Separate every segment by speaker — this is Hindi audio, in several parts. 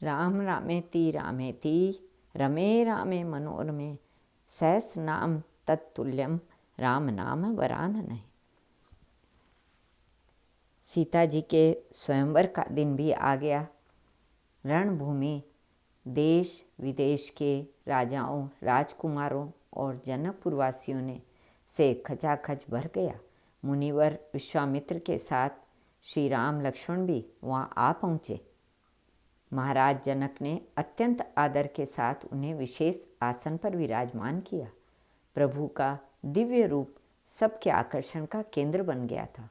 Speaker 1: राम रामेति रमे रामे मनोरमे सहस्रनाम तत्तुल्यम राम नाम वरानन। सीता जी के स्वयंवर का दिन भी आ गया। रणभूमि देश विदेश के राजाओं, राजकुमारों और जनकपुरवासियों ने से खचाखच भर गया। मुनिवर विश्वामित्र के साथ श्री राम लक्ष्मण भी वहाँ आ पहुँचे। महाराज जनक ने अत्यंत आदर के साथ उन्हें विशेष आसन पर विराजमान किया। प्रभु का दिव्य रूप सबके आकर्षण का केंद्र बन गया था।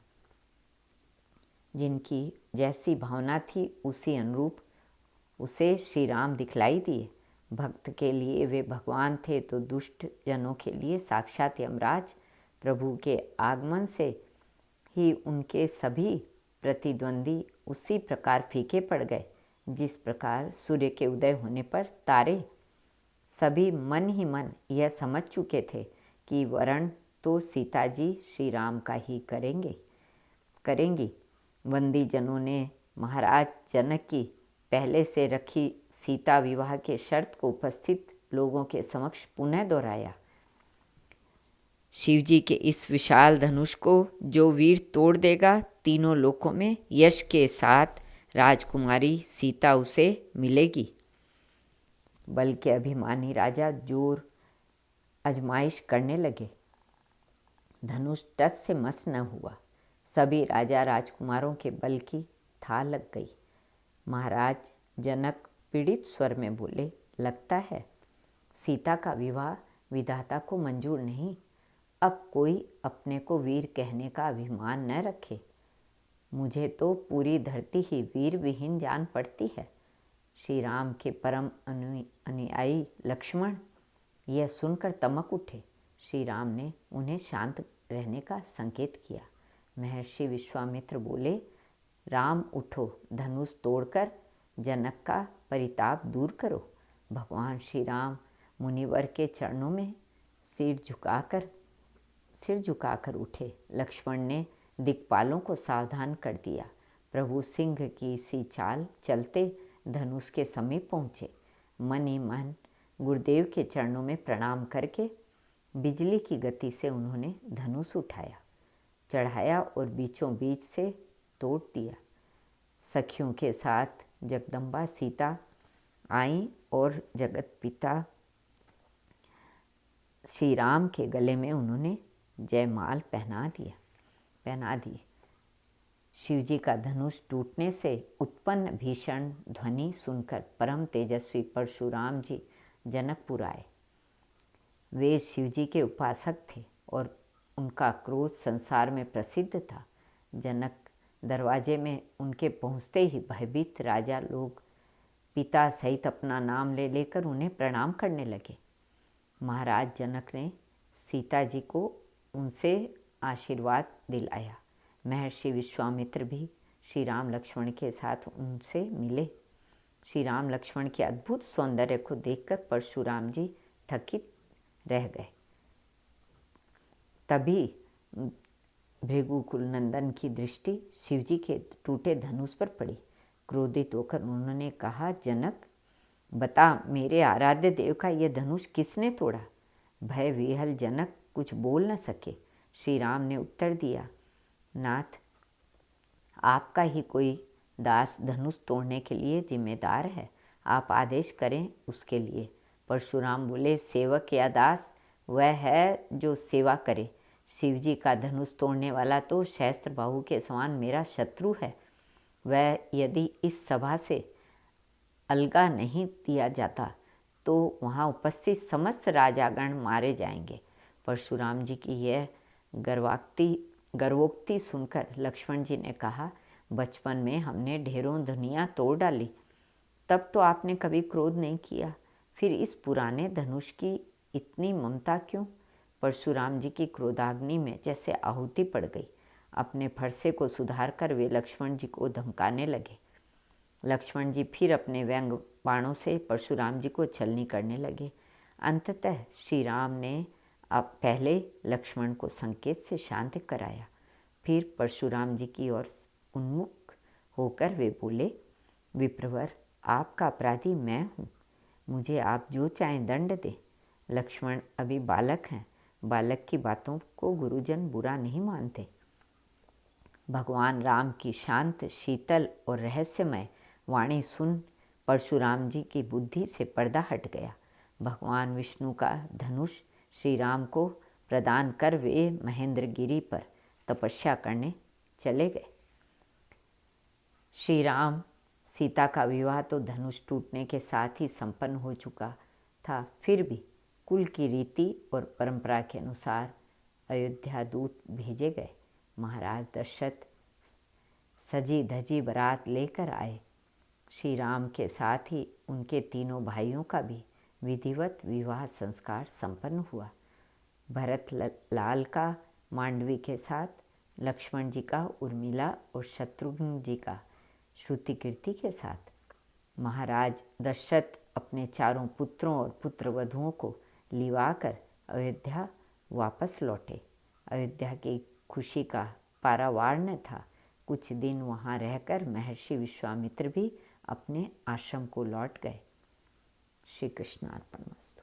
Speaker 1: जिनकी जैसी भावना थी उसी अनुरूप उसे श्री राम दिखलाई दिए। भक्त के लिए वे भगवान थे तो दुष्ट जनों के लिए साक्षात यमराज। प्रभु के आगमन से ही उनके सभी प्रतिद्वंदी उसी प्रकार फीके पड़ गए जिस प्रकार सूर्य के उदय होने पर तारे। सभी मन ही मन यह समझ चुके थे कि वरण तो सीता जी श्री राम का ही करेंगी। वंदी जनों ने महाराज जनक की पहले से रखी सीता विवाह के शर्त को उपस्थित लोगों के समक्ष पुनः दोहराया। शिवजी के इस विशाल धनुष को जो वीर तोड़ देगा, तीनों लोकों में यश के साथ राजकुमारी सीता उसे मिलेगी। बल के अभिमानी राजा जोर आजमाइश करने लगे। धनुष टस से मस न हुआ। सभी राजा राजकुमारों के बल की था लग गई। महाराज जनक पीड़ित स्वर में बोले, लगता है सीता का विवाह विधाता को मंजूर नहीं। अब कोई अपने को वीर कहने का अभिमान न रखे। मुझे तो पूरी धरती ही वीर विहीन जान पड़ती है। श्री राम के परम अनुयायी लक्ष्मण यह सुनकर तमक उठे। श्री राम ने उन्हें शांत रहने का संकेत किया। महर्षि विश्वामित्र बोले, राम उठो, धनुष तोड़कर जनक का परिताप दूर करो। भगवान श्री राम मुनिवर के चरणों में सिर झुकाकर उठे। लक्ष्मण ने दिक्पालों को सावधान कर दिया। प्रभु सिंह की सी चाल चलते धनुष के समीप पहुँचे। मन ही मन गुरुदेव के चरणों में प्रणाम करके बिजली की गति से उन्होंने धनुष उठाया, चढ़ाया और बीचों बीच से तोड़ दिया। सखियों के साथ जगदम्बा सीता आई और जगत पिता श्री राम के गले में उन्होंने जयमाल पहना दी। शिवजी का धनुष टूटने से उत्पन्न भीषण ध्वनि सुनकर परम तेजस्वी परशुराम जी जनकपुर आए। वे शिवजी के उपासक थे और उनका क्रोध संसार में प्रसिद्ध था। जनक दरवाजे में उनके पहुँचते ही भयभीत राजा लोग पिता सहित अपना नाम ले लेकर उन्हें प्रणाम करने लगे। महाराज जनक ने सीता जी को उनसे आशीर्वाद दिलाया। महर्षि विश्वामित्र भी श्री राम लक्ष्मण के साथ उनसे मिले। श्री राम लक्ष्मण के अद्भुत सौंदर्य को देखकर परशुराम जी थकित रह गए। तभी भृगुकुल नंदन की दृष्टि शिवजी के टूटे धनुष पर पड़ी। क्रोधित होकर उन्होंने कहा, जनक बता, मेरे आराध्य देव का यह धनुष किसने तोड़ा? भय विह्वल जनक कुछ बोल न सके। श्री राम ने उत्तर दिया, नाथ, आपका ही कोई दास धनुष तोड़ने के लिए जिम्मेदार है। आप आदेश करें उसके लिए। परशुराम बोले, सेवक या दास वह है जो सेवा करे। शिवजी का धनुष तोड़ने वाला तो सहस्त्रबाहु के समान मेरा शत्रु है। वह यदि इस सभा से अलगा नहीं दिया जाता तो वहाँ उपस्थित समस्त राजागण मारे जाएंगे। परशुराम जी की यह गर्वोक्ति सुनकर लक्ष्मण जी ने कहा, बचपन में हमने ढेरों दुनिया तोड़ डाली, तब तो आपने कभी क्रोध नहीं किया, फिर इस पुराने धनुष की इतनी ममता क्यों? परशुराम जी की क्रोधाग्नि में जैसे आहुति पड़ गई। अपने फरसे को सुधार कर वे लक्ष्मण जी को धमकाने लगे। लक्ष्मण जी फिर अपने व्यंग बाणों से परशुराम जी को छलनी करने लगे। अंततः श्री राम ने पहले लक्ष्मण को संकेत से शांत कराया, फिर परशुराम जी की ओर उन्मुख होकर वे बोले, विप्रवर, आपका अपराधी मैं हूँ, मुझे आप जो चाहें दंड दें। लक्ष्मण अभी बालक हैं, बालक की बातों को गुरुजन बुरा नहीं मानते। भगवान राम की शांत, शीतल और रहस्यमय वाणी सुन परशुराम जी की बुद्धि से पर्दा हट गया। भगवान विष्णु का धनुष श्री राम को प्रदान कर वे महेंद्रगिरी पर तपस्या करने चले गए। श्री राम सीता का विवाह तो धनुष टूटने के साथ ही संपन्न हो चुका था, फिर भी कुल की रीति और परंपरा के अनुसार अयोध्या दूत भेजे गए। महाराज दशरथ सजी धजी बारात लेकर आए। श्री राम के साथ ही उनके तीनों भाइयों का भी विधिवत विवाह संस्कार संपन्न हुआ। भरत लाल का मांडवी के साथ, लक्ष्मण जी का उर्मिला और शत्रुघ्न जी का श्रुति कीर्ति के साथ। महाराज दशरथ अपने चारों पुत्रों और पुत्रवधुओं को लिवाकर अयोध्या वापस लौटे। अयोध्या की खुशी का पारावार न था। कुछ दिन वहाँ रहकर महर्षि विश्वामित्र भी अपने आश्रम को लौट गए। श्री कृष्ण अर्पणमस्तु।